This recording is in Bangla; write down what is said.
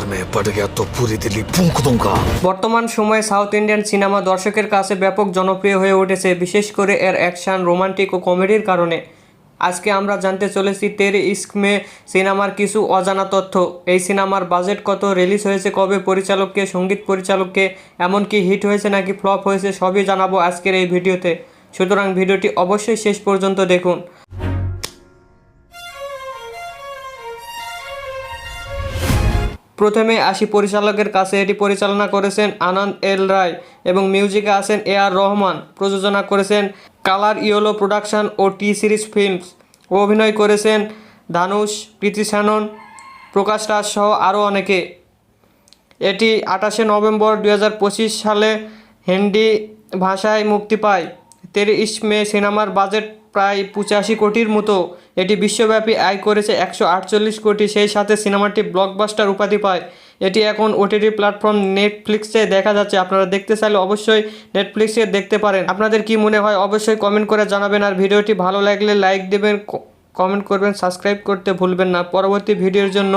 बार मैं पड़ गया तो पूरी दिल्ली फूंक दूंगा। বর্তমান সময়ে সাউথ ইন্ডিয়ান সিনেমা দর্শকের কাছে ব্যাপক জনপ্রিয় হয়ে উঠেছে, বিশেষ করে এর অ্যাকশন, রোমান্টিক ও কমেডির কারণে। আজকে আমরা জানতে চলেছি তেরে ইস্ক মে সিনেমার কিছু অজানা তথ্য। এই সিনেমার বাজেট কত, রিলিজ হয়েছে কবে, পরিচালককে, সঙ্গীত পরিচালককে, এমনকি হিট হয়েছে নাকি ফ্লপ হয়েছে, সবই জানাবো আজকের এই ভিডিওতে। সুতরাং ভিডিওটি অবশ্যই শেষ পর্যন্ত দেখুন। প্রথমে আসি পরিচালকের কাছে। এটি পরিচালনা করেছেন আনন্দ এল রায় এবং মিউজিকে আছেন এ.আর রহমান। প্রযোজনা করেছেন কালার ইয়েলো প্রোডাকশন ও টি সিরিজ ফিল্মস। অভিনয় করেছেন ধানুষ, প্রীতি শ্যানন, প্রকাশ রাজ সহ আরও অনেকে। এটি 28শে নভেম্বর 2025 সালে হিন্দি ভাষায় মুক্তি পায়। তেরে ইস্ক মে সিনেমার বাজেট প্রায় 85 কোটির মতো। এটি বিশ্বব্যাপী আয় করেছে 148 কোটি। সেই সাথে সিনেমাটি ব্লকবাস্টার উপাধি পায়। এটি এখন ওটিটি প্ল্যাটফর্ম নেটফ্লিক্সে দেখা যাচ্ছে। আপনারা দেখতে চাইলে অবশ্যই নেটফ্লিক্সে দেখতে পারেন। আপনাদের কি মনে হয় অবশ্যই কমেন্ট করে জানাবেন। আর ভিডিওটি ভালো লাগলে লাইক দেবেন, কমেন্ট করবেন, সাবস্ক্রাইব করতে ভুলবেন না। পরবর্তী ভিডিওর জন্য